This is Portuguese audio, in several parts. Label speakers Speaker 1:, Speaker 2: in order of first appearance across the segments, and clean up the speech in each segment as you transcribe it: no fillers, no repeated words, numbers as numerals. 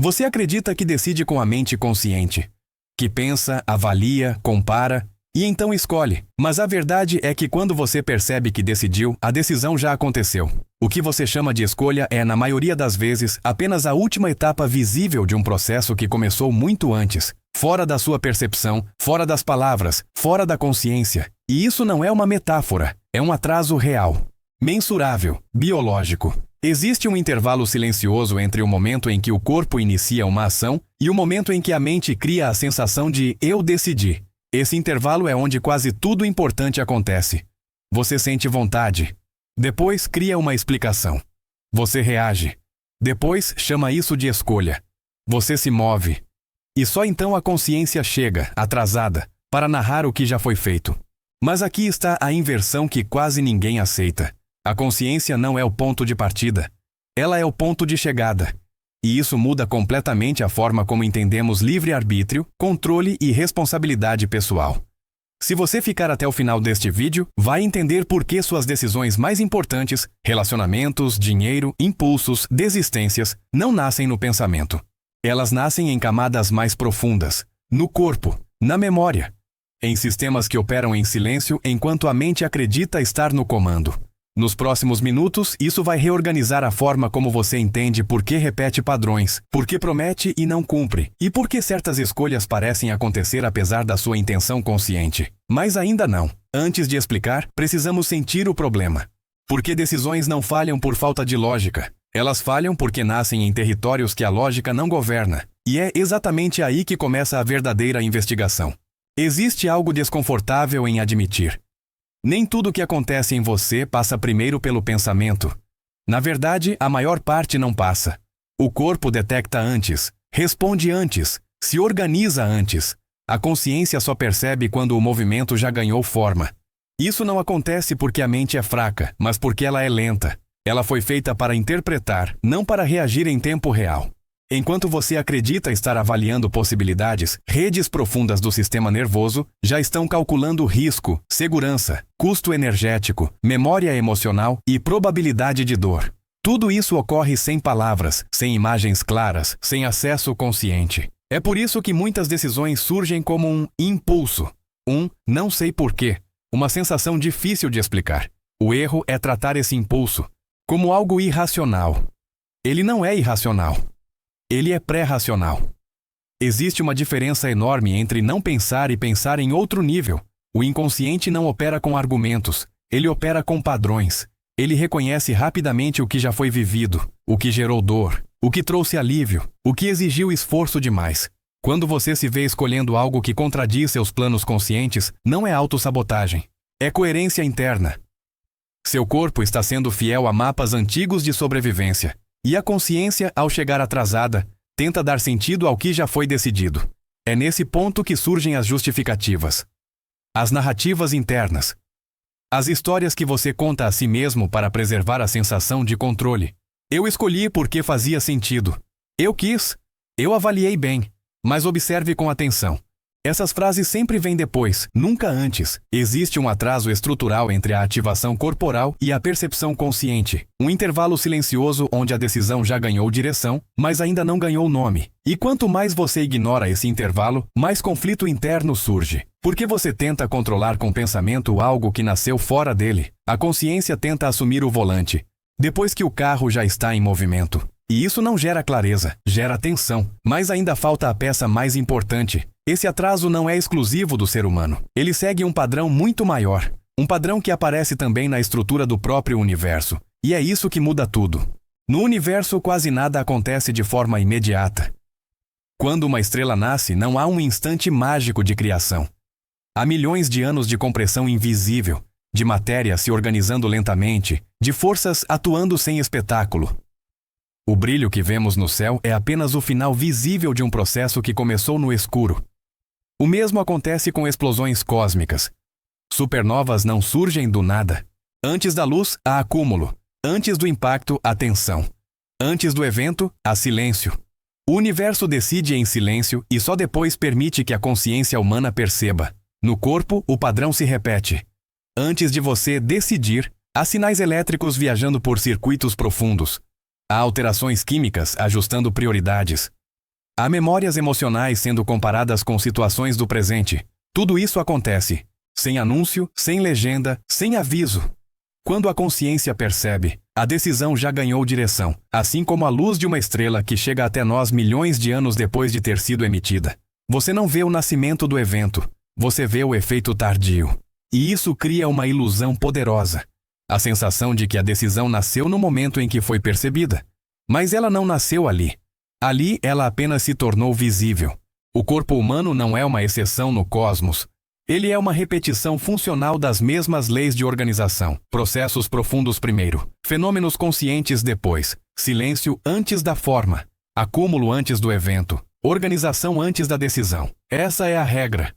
Speaker 1: Você acredita que decide com a mente consciente, que pensa, avalia, compara e então escolhe. Mas a verdade é que quando você percebe que decidiu, a decisão já aconteceu. O que você chama de escolha é, na maioria das vezes, apenas a última etapa visível de um processo que começou muito antes, fora da sua percepção, fora das palavras, fora da consciência. E isso não é uma metáfora, é um atraso real, mensurável, biológico. Existe um intervalo silencioso entre o momento em que o corpo inicia uma ação e o momento em que a mente cria a sensação de "eu decidi". Esse intervalo é onde quase tudo importante acontece. Você sente vontade. Depois cria uma explicação. Você reage. Depois chama isso de escolha. Você se move. E só então a consciência chega, atrasada, para narrar o que já foi feito. Mas aqui está a inversão que quase ninguém aceita. A consciência não é o ponto de partida. Ela é o ponto de chegada. E isso muda completamente a forma como entendemos livre-arbítrio, controle e responsabilidade pessoal. Se você ficar até o final deste vídeo, vai entender por que suas decisões mais importantes, relacionamentos, dinheiro, impulsos, desistências, não nascem no pensamento. Elas nascem em camadas mais profundas, no corpo, na memória, em sistemas que operam em silêncio enquanto a mente acredita estar no comando. Nos próximos minutos, isso vai reorganizar a forma como você entende por que repete padrões, por que promete e não cumpre, e por que certas escolhas parecem acontecer apesar da sua intenção consciente. Mas ainda não. Antes de explicar, precisamos sentir o problema. Por que decisões não falham por falta de lógica? Elas falham porque nascem em territórios que a lógica não governa. E é exatamente aí que começa a verdadeira investigação. Existe algo desconfortável em admitir. Nem tudo que acontece em você passa primeiro pelo pensamento. Na verdade, a maior parte não passa. O corpo detecta antes, responde antes, se organiza antes. A consciência só percebe quando o movimento já ganhou forma. Isso não acontece porque a mente é fraca, mas porque ela é lenta. Ela foi feita para interpretar, não para reagir em tempo real. Enquanto você acredita estar avaliando possibilidades, redes profundas do sistema nervoso já estão calculando risco, segurança, custo energético, memória emocional e probabilidade de dor. Tudo isso ocorre sem palavras, sem imagens claras, sem acesso consciente. É por isso que muitas decisões surgem como um impulso, não sei porquê, uma sensação difícil de explicar. O erro é tratar esse impulso como algo irracional. Ele não é irracional. Ele é pré-racional. Existe uma diferença enorme entre não pensar e pensar em outro nível. O inconsciente não opera com argumentos, ele opera com padrões. Ele reconhece rapidamente o que já foi vivido, o que gerou dor, o que trouxe alívio, o que exigiu esforço demais. Quando você se vê escolhendo algo que contradiz seus planos conscientes, não é autossabotagem, é coerência interna. Seu corpo está sendo fiel a mapas antigos de sobrevivência. E a consciência, ao chegar atrasada, tenta dar sentido ao que já foi decidido. É nesse ponto que surgem as justificativas. As narrativas internas. As histórias que você conta a si mesmo para preservar a sensação de controle. Eu escolhi porque fazia sentido. Eu quis. Eu avaliei bem. Mas observe com atenção. Essas frases sempre vêm depois, nunca antes. Existe um atraso estrutural entre a ativação corporal e a percepção consciente. Um intervalo silencioso onde a decisão já ganhou direção, mas ainda não ganhou nome. E quanto mais você ignora esse intervalo, mais conflito interno surge. Porque você tenta controlar com pensamento algo que nasceu fora dele. A consciência tenta assumir o volante, depois que o carro já está em movimento. E isso não gera clareza, gera tensão. Mas ainda falta a peça mais importante. Esse atraso não é exclusivo do ser humano. Ele segue um padrão muito maior. Um padrão que aparece também na estrutura do próprio universo. E é isso que muda tudo. No universo, quase nada acontece de forma imediata. Quando uma estrela nasce, não há um instante mágico de criação. Há milhões de anos de compressão invisível, de matéria se organizando lentamente, de forças atuando sem espetáculo. O brilho que vemos no céu é apenas o final visível de um processo que começou no escuro. O mesmo acontece com explosões cósmicas. Supernovas não surgem do nada. Antes da luz, há acúmulo. Antes do impacto, há tensão. Antes do evento, há silêncio. O universo decide em silêncio e só depois permite que a consciência humana perceba. No corpo, o padrão se repete. Antes de você decidir, há sinais elétricos viajando por circuitos profundos. Há alterações químicas ajustando prioridades. Há memórias emocionais sendo comparadas com situações do presente. Tudo isso acontece sem anúncio, sem legenda, sem aviso. Quando a consciência percebe, a decisão já ganhou direção, assim como a luz de uma estrela que chega até nós milhões de anos depois de ter sido emitida. Você não vê o nascimento do evento, você vê o efeito tardio. E isso cria uma ilusão poderosa. A sensação de que a decisão nasceu no momento em que foi percebida. Mas ela não nasceu ali. Ali ela apenas se tornou visível. O corpo humano não é uma exceção no cosmos. Ele é uma repetição funcional das mesmas leis de organização. Processos profundos primeiro, fenômenos conscientes depois, silêncio antes da forma, acúmulo antes do evento, organização antes da decisão. Essa é a regra.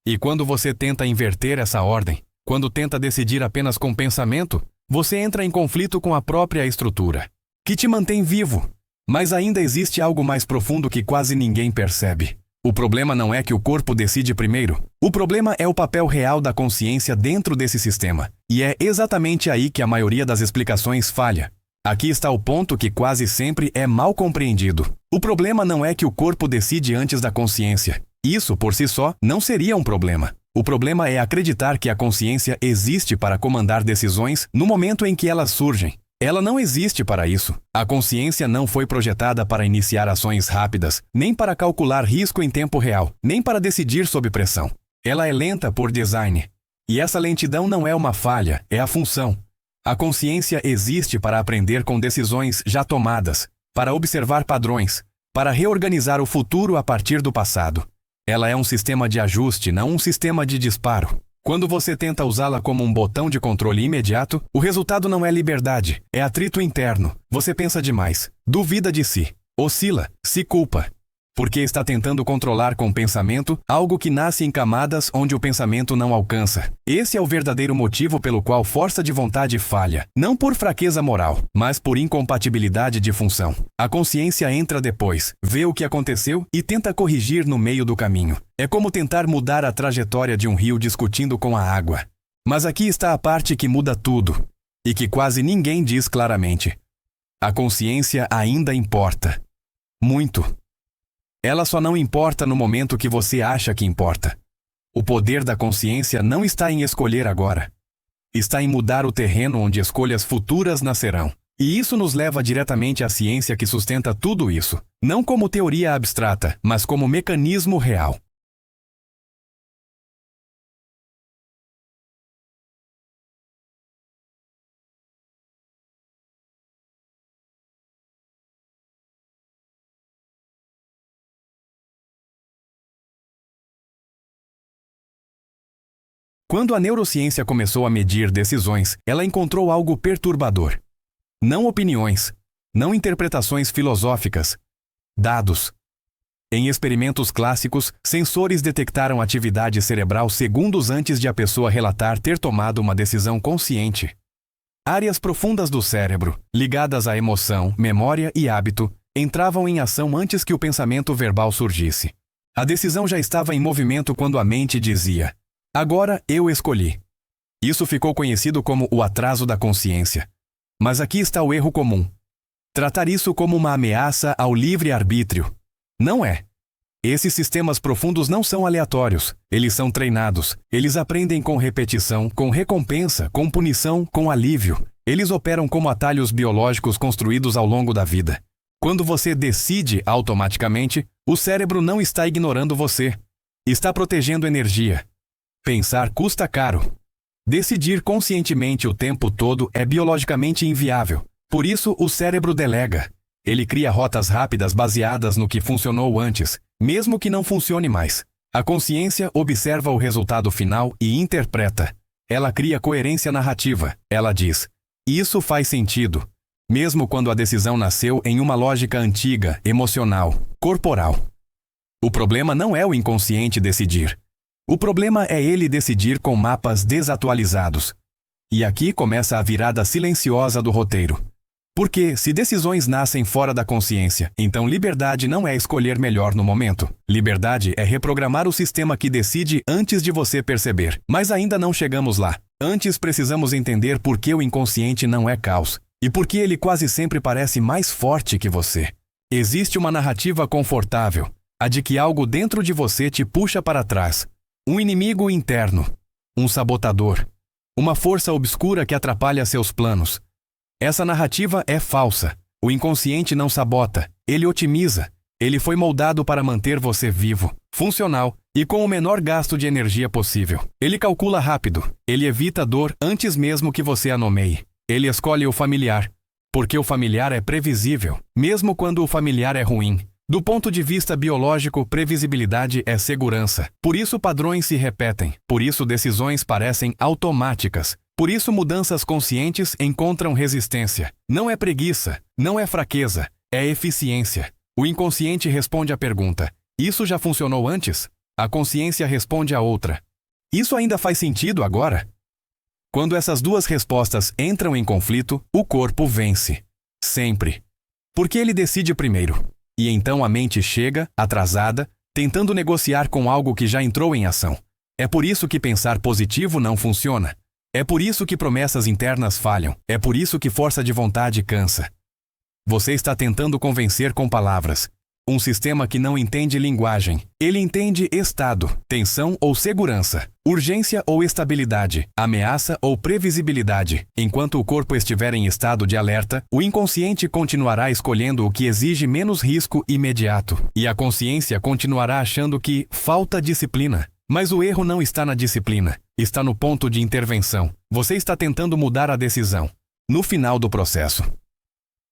Speaker 1: E quando você tenta inverter essa ordem, quando tenta decidir apenas com pensamento, você entra em conflito com a própria estrutura, que te mantém vivo. Mas ainda existe algo mais profundo que quase ninguém percebe. O problema não é que o corpo decide primeiro. O problema é o papel real da consciência dentro desse sistema. E é exatamente aí que a maioria das explicações falha. Aqui está o ponto que quase sempre é mal compreendido. O problema não é que o corpo decide antes da consciência. Isso, por si só, não seria um problema. O problema é acreditar que a consciência existe para comandar decisões no momento em que elas surgem. Ela não existe para isso. A consciência não foi projetada para iniciar ações rápidas, nem para calcular risco em tempo real, nem para decidir sob pressão. Ela é lenta por design. E essa lentidão não é uma falha, é a função. A consciência existe para aprender com decisões já tomadas, para observar padrões, para reorganizar o futuro a partir do passado. Ela é um sistema de ajuste, não um sistema de disparo. Quando você tenta usá-la como um botão de controle imediato, o resultado não é liberdade, é atrito interno. Você pensa demais, duvida de si, oscila, se culpa. Porque está tentando controlar com o pensamento algo que nasce em camadas onde o pensamento não alcança. Esse é o verdadeiro motivo pelo qual força de vontade falha. Não por fraqueza moral, mas por incompatibilidade de função. A consciência entra depois, vê o que aconteceu e tenta corrigir no meio do caminho. É como tentar mudar a trajetória de um rio discutindo com a água. Mas aqui está a parte que muda tudo, e que quase ninguém diz claramente. A consciência ainda importa. Muito. Ela só não importa no momento que você acha que importa. O poder da consciência não está em escolher agora. Está em mudar o terreno onde escolhas futuras nascerão. E isso nos leva diretamente à ciência que sustenta tudo isso, não como teoria abstrata, mas como mecanismo real. Quando a neurociência começou a medir decisões, ela encontrou algo perturbador. Não opiniões, não interpretações filosóficas, dados. Em experimentos clássicos, sensores detectaram atividade cerebral segundos antes de a pessoa relatar ter tomado uma decisão consciente. Áreas profundas do cérebro, ligadas à emoção, memória e hábito, entravam em ação antes que o pensamento verbal surgisse. A decisão já estava em movimento quando a mente dizia: agora eu escolhi. Isso ficou conhecido como o atraso da consciência. Mas aqui está o erro comum. Tratar isso como uma ameaça ao livre-arbítrio. Não é. Esses sistemas profundos não são aleatórios. Eles são treinados. Eles aprendem com repetição, com recompensa, com punição, com alívio. Eles operam como atalhos biológicos construídos ao longo da vida. Quando você decide automaticamente, o cérebro não está ignorando você. Está protegendo energia. Pensar custa caro. Decidir conscientemente o tempo todo é biologicamente inviável. Por isso, o cérebro delega. Ele cria rotas rápidas baseadas no que funcionou antes, mesmo que não funcione mais. A consciência observa o resultado final e interpreta. Ela cria coerência narrativa. Ela diz: isso faz sentido. Mesmo quando a decisão nasceu em uma lógica antiga, emocional, corporal. O problema não é o inconsciente decidir. O problema é ele decidir com mapas desatualizados. E aqui começa a virada silenciosa do roteiro. Porque, se decisões nascem fora da consciência, então liberdade não é escolher melhor no momento. Liberdade é reprogramar o sistema que decide antes de você perceber. Mas ainda não chegamos lá. Antes precisamos entender por que o inconsciente não é caos. E por que ele quase sempre parece mais forte que você. Existe uma narrativa confortável, a de que algo dentro de você te puxa para trás. Um inimigo interno, um sabotador, uma força obscura que atrapalha seus planos. Essa narrativa é falsa. O inconsciente não sabota, ele otimiza. Ele foi moldado para manter você vivo, funcional e com o menor gasto de energia possível. Ele calcula rápido, ele evita dor antes mesmo que você a nomeie. Ele escolhe o familiar, porque o familiar é previsível, mesmo quando o familiar é ruim. Do ponto de vista biológico, previsibilidade é segurança. Por isso padrões se repetem, por isso decisões parecem automáticas. Por isso mudanças conscientes encontram resistência. Não é preguiça, não é fraqueza, é eficiência. O inconsciente responde à pergunta: isso já funcionou antes? A consciência responde a outra: isso ainda faz sentido agora? Quando essas duas respostas entram em conflito, o corpo vence. Sempre. Porque ele decide primeiro. E então a mente chega, atrasada, tentando negociar com algo que já entrou em ação. É por isso que pensar positivo não funciona. É por isso que promessas internas falham. É por isso que força de vontade cansa. Você está tentando convencer com palavras. Um sistema que não entende linguagem. Ele entende estado, tensão ou segurança, urgência ou estabilidade, ameaça ou previsibilidade. Enquanto o corpo estiver em estado de alerta, o inconsciente continuará escolhendo o que exige menos risco imediato. E a consciência continuará achando que falta disciplina. Mas o erro não está na disciplina, está no ponto de intervenção. Você está tentando mudar a decisão. No final do processo.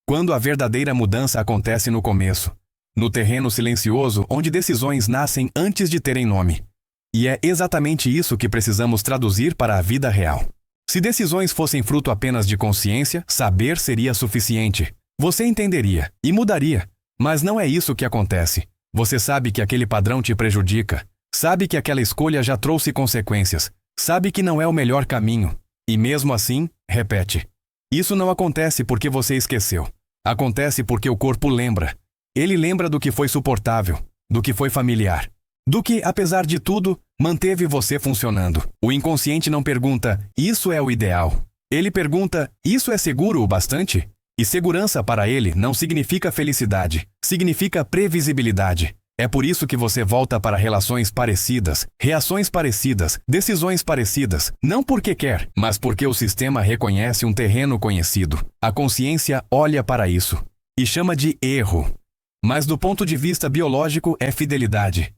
Speaker 1: Quando a verdadeira mudança acontece no começo, no terreno silencioso onde decisões nascem antes de terem nome. E é exatamente isso que precisamos traduzir para a vida real. Se decisões fossem fruto apenas de consciência, saber seria suficiente. Você entenderia e mudaria. Mas não é isso que acontece. Você sabe que aquele padrão te prejudica. Sabe que aquela escolha já trouxe consequências. Sabe que não é o melhor caminho. E mesmo assim, repete. Isso não acontece porque você esqueceu. Acontece porque o corpo lembra. Ele lembra do que foi suportável, do que foi familiar, do que, apesar de tudo, manteve você funcionando. O inconsciente não pergunta, isso é o ideal. Ele pergunta, isso é seguro o bastante? E segurança para ele não significa felicidade, significa previsibilidade. É por isso que você volta para relações parecidas, reações parecidas, decisões parecidas, não porque quer, mas porque o sistema reconhece um terreno conhecido. A consciência olha para isso e chama de erro. Mas do ponto de vista biológico é fidelidade.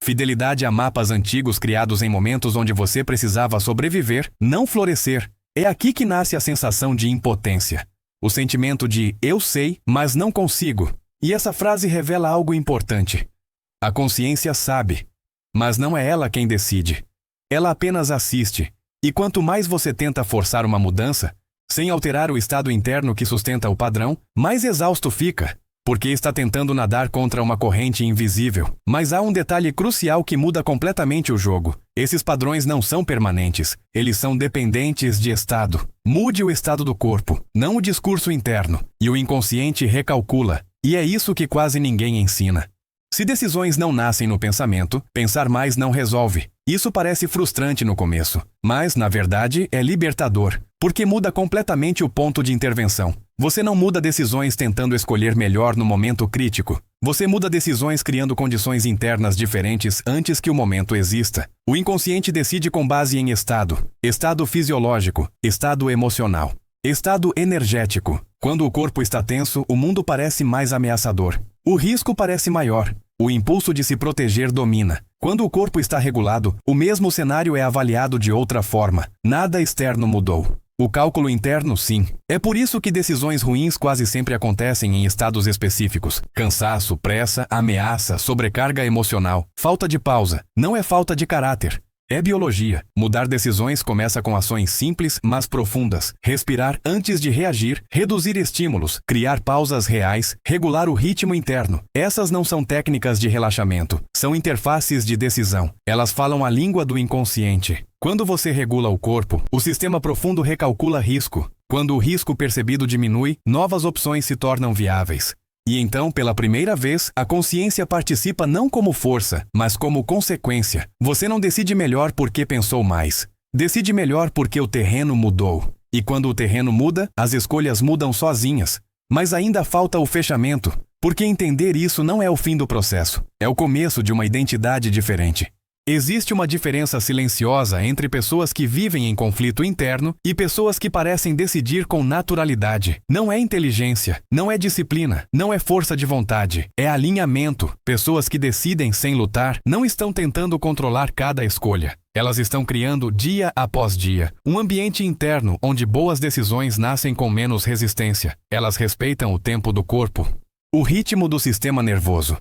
Speaker 1: Fidelidade a mapas antigos criados em momentos onde você precisava sobreviver, não florescer. É aqui que nasce a sensação de impotência. O sentimento de eu sei, mas não consigo. E essa frase revela algo importante. A consciência sabe, mas não é ela quem decide. Ela apenas assiste. E quanto mais você tenta forçar uma mudança, sem alterar o estado interno que sustenta o padrão, mais exausto fica, porque está tentando nadar contra uma corrente invisível. Mas há um detalhe crucial que muda completamente o jogo. Esses padrões não são permanentes, eles são dependentes de estado. Mude o estado do corpo, não o discurso interno, e o inconsciente recalcula. E é isso que quase ninguém ensina. Se decisões não nascem no pensamento, pensar mais não resolve. Isso parece frustrante no começo, mas, na verdade, é libertador, porque muda completamente o ponto de intervenção. Você não muda decisões tentando escolher melhor no momento crítico. Você muda decisões criando condições internas diferentes antes que o momento exista. O inconsciente decide com base em estado fisiológico, estado emocional, estado energético. Quando o corpo está tenso, o mundo parece mais ameaçador. O risco parece maior. O impulso de se proteger domina. Quando o corpo está regulado, o mesmo cenário é avaliado de outra forma. Nada externo mudou. O cálculo interno, sim. É por isso que decisões ruins quase sempre acontecem em estados específicos. Cansaço, pressa, ameaça, sobrecarga emocional. Falta de pausa. Não é falta de caráter. É biologia. Mudar decisões começa com ações simples, mas profundas. Respirar antes de reagir, reduzir estímulos, criar pausas reais, regular o ritmo interno. Essas não são técnicas de relaxamento, são interfaces de decisão. Elas falam a língua do inconsciente. Quando você regula o corpo, o sistema profundo recalcula risco. Quando o risco percebido diminui, novas opções se tornam viáveis. E então, pela primeira vez, a consciência participa não como força, mas como consequência. Você não decide melhor porque pensou mais. Decide melhor porque o terreno mudou. E quando o terreno muda, as escolhas mudam sozinhas. Mas ainda falta o fechamento. Porque entender isso não é o fim do processo, é o começo de uma identidade diferente. Existe uma diferença silenciosa entre pessoas que vivem em conflito interno e pessoas que parecem decidir com naturalidade. Não é inteligência, não é disciplina, não é força de vontade, é alinhamento. Pessoas que decidem sem lutar não estão tentando controlar cada escolha. Elas estão criando dia após dia um ambiente interno onde boas decisões nascem com menos resistência. Elas respeitam o tempo do corpo, o ritmo do sistema nervoso,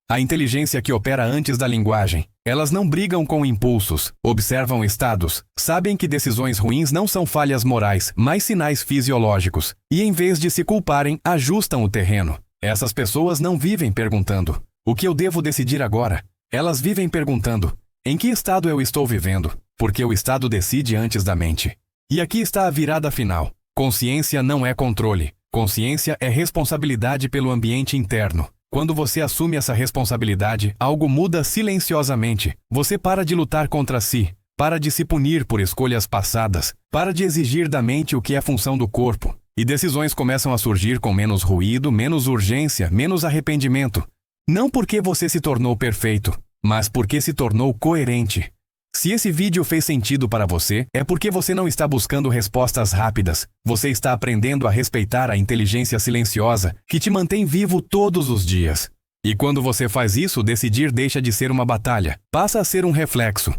Speaker 1: a inteligência que opera antes da linguagem. Elas não brigam com impulsos, observam estados, sabem que decisões ruins não são falhas morais, mas sinais fisiológicos, e em vez de se culparem, ajustam o terreno. Essas pessoas não vivem perguntando: o que eu devo decidir agora? Elas vivem perguntando: em que estado eu estou vivendo? Porque o estado decide antes da mente. E aqui está a virada final. Consciência não é controle. Consciência é responsabilidade pelo ambiente interno. Quando você assume essa responsabilidade, algo muda silenciosamente. Você para de lutar contra si, para de se punir por escolhas passadas, para de exigir da mente o que é função do corpo. E decisões começam a surgir com menos ruído, menos urgência, menos arrependimento. Não porque você se tornou perfeito, mas porque se tornou coerente. Se esse vídeo fez sentido para você, é porque você não está buscando respostas rápidas. Você está aprendendo a respeitar a inteligência silenciosa que te mantém vivo todos os dias. E quando você faz isso, decidir deixa de ser uma batalha, passa a ser um reflexo.